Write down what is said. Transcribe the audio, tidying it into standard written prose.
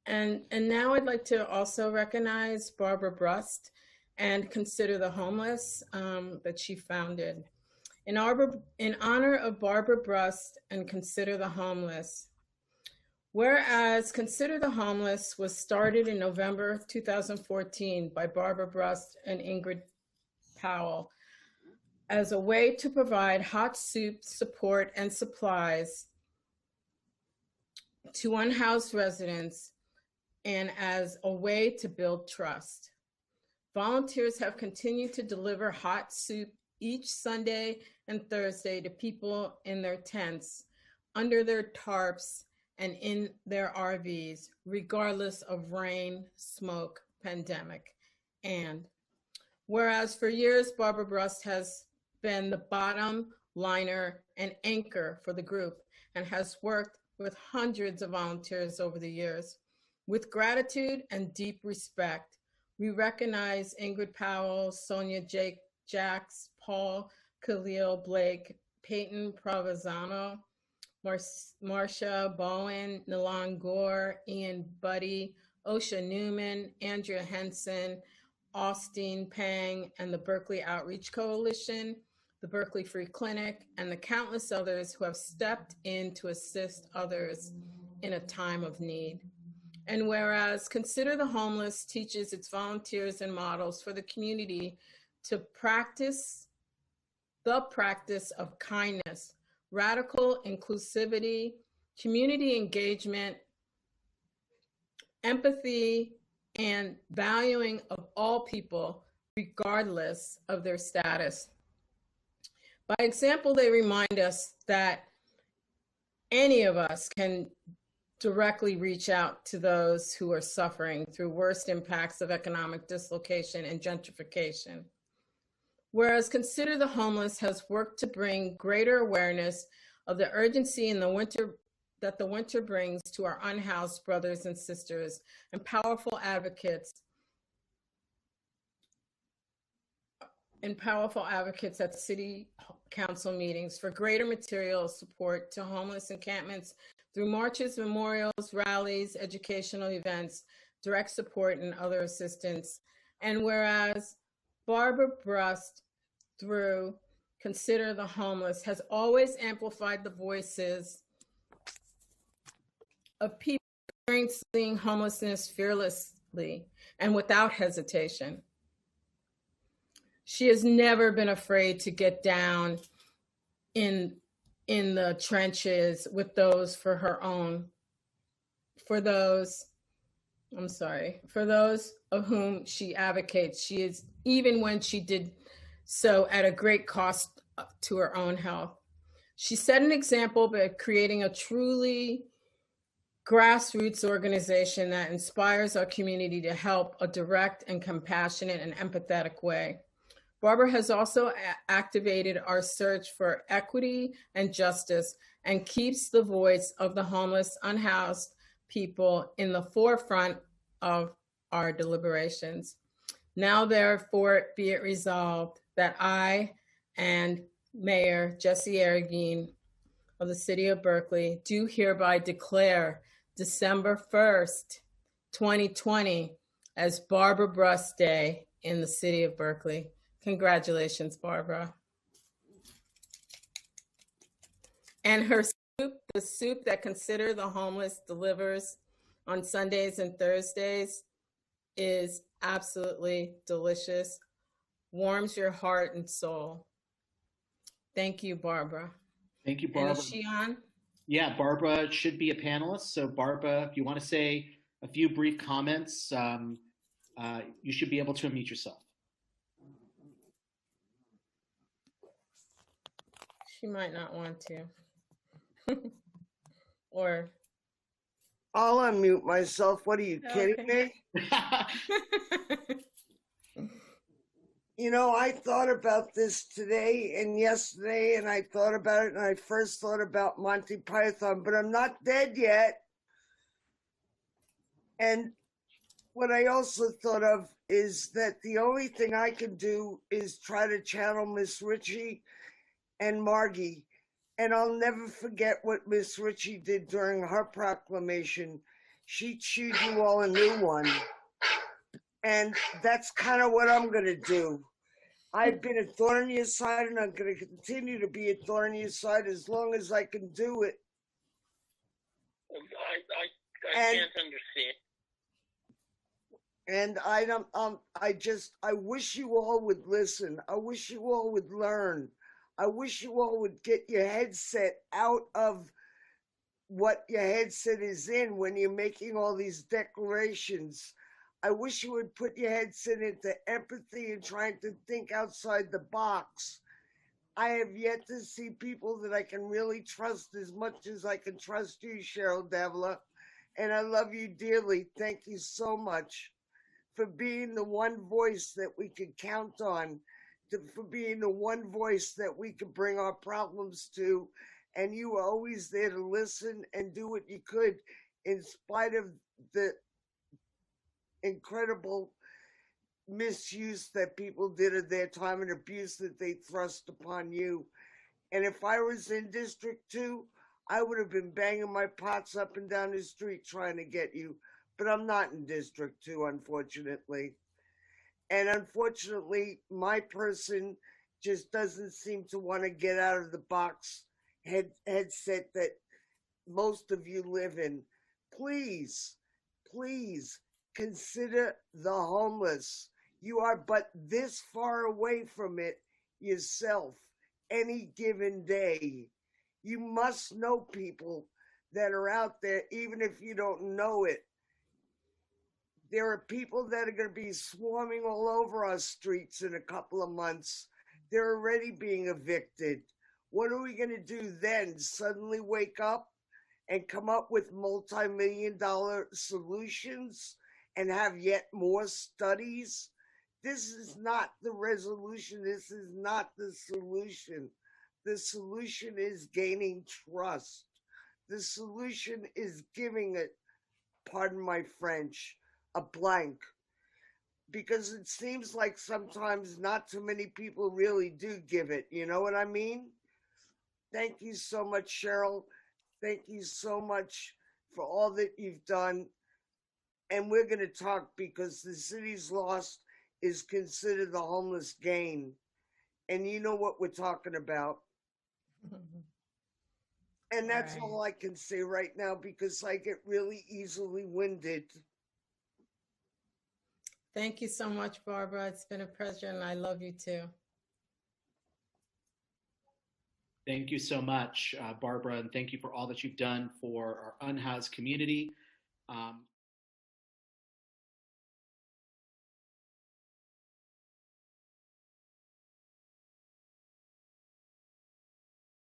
And now I'd like to also recognize Barbara Brust and Consider the Homeless that she founded. In honor of Barbara Brust and Consider the Homeless, whereas Consider the Homeless was started in November 2014 by Barbara Brust and Ingrid Powell as a way to provide hot soup, support, and supplies to unhoused residents and as a way to build trust. Volunteers have continued to deliver hot soup each Sunday and Thursday to people in their tents, under their tarps, and in their RVs, regardless of rain, smoke, pandemic. And whereas for years, Barbara Brust has been the bottom liner and anchor for the group and has worked with hundreds of volunteers over the years. With gratitude and deep respect, we recognize Ingrid Powell, Sonia Jacks, Paul Khalil Blake, Peyton Provenzano, Marcia Bowen, Nilan Gore, Ian Buddy, Osha Newman, Andrea Henson, Austin Pang, and the Berkeley Outreach Coalition, the Berkeley Free Clinic, and the countless others who have stepped in to assist others in a time of need. And whereas Consider the Homeless teaches its volunteers and models for the community to practice the practice of kindness, radical inclusivity, community engagement, empathy, and valuing of all people, regardless of their status. By example, they remind us that any of us can directly reach out to those who are suffering through worst impacts of economic dislocation and gentrification. Whereas Consider the Homeless has worked to bring greater awareness of the urgency in the winter that the winter brings to our unhoused brothers and sisters, and powerful advocates at city council meetings for greater material support to homeless encampments through marches, memorials, rallies, educational events, direct support, and other assistance. And whereas Barbara Brust, through Consider the Homeless, has always amplified the voices of people experiencing homelessness fearlessly and without hesitation. She has never been afraid to get down in the trenches with those for those of whom she advocates. She is, even when she did so at a great cost to her own health. She set an example by creating a truly grassroots organization that inspires our community to help a direct and compassionate and empathetic way. Barbara has also activated our search for equity and justice and keeps the voice of the homeless, unhoused people in the forefront of our deliberations. Now, therefore, be it resolved that I and Mayor Jesse Arreguín of the City of Berkeley do hereby declare December 1st, 2020 as Barbara Brust Day in the City of Berkeley. Congratulations, Barbara. And her soup, the soup that Consider the Homeless delivers on Sundays and Thursdays, is absolutely delicious, warms your heart and soul. Thank you, Barbara. Thank you, Barbara. And is she on? Yeah, Barbara should be a panelist. So Barbara, if you want to say a few brief comments, you should be able to unmute yourself. She might not want to. Or I'll unmute myself. What are you kidding me? You know, I thought about this today and yesterday, and I thought about it, and I first thought about Monty Python, but I'm not dead yet. And what I also thought of is that the only thing I can do is try to channel Miss Ritchie and Margie. And I'll never forget what Miss Ritchie did during her proclamation. she'd choose you all a new one. And that's kind of what I'm going to do. I've been a thorn in your side, and I'm going to continue to be a thorn in your side as long as I can do it. I can't understand. And I wish you all would listen. I wish you all would learn. I wish you all would get your headset out of what your headset is in when you're making all these declarations. I wish you would put your headset into empathy and trying to think outside the box. I have yet to see people that I can really trust as much as I can trust you, Cheryl Devla. And I love you dearly. Thank you so much for being the one voice that we could count on, for being the one voice that we could bring our problems to. And you were always there to listen and do what you could in spite of the incredible misuse that people did of their time and abuse that they thrust upon you. And if I was in District 2, I would have been banging my pots up and down the street trying to get you. But I'm not in District 2, unfortunately. And unfortunately, my person just doesn't seem to want to get out of the box headset that most of you live in. Please, please consider the homeless. You are but this far away from it yourself any given day. You must know people that are out there, even if you don't know it. There are people that are going to be swarming all over our streets in a couple of months. They're already being evicted. What are we going to do then? Suddenly wake up and come up with multi-million-dollar solutions and have yet more studies? This is not the resolution. This is not the solution. The solution is gaining trust. The solution is giving it, pardon my French, a blank. Because it seems like sometimes not too many people really do give it. You know what I mean? Thank you so much, Cheryl. Thank you so much for all that you've done. And we're going to talk because the city's lost is considered the homeless gain. And you know what we're talking about. And that's all I can say right now because I get really easily winded. Thank you so much, Barbara. It's been a pleasure, and I love you too. Thank you so much, Barbara, and thank you for all that you've done for our unhoused community.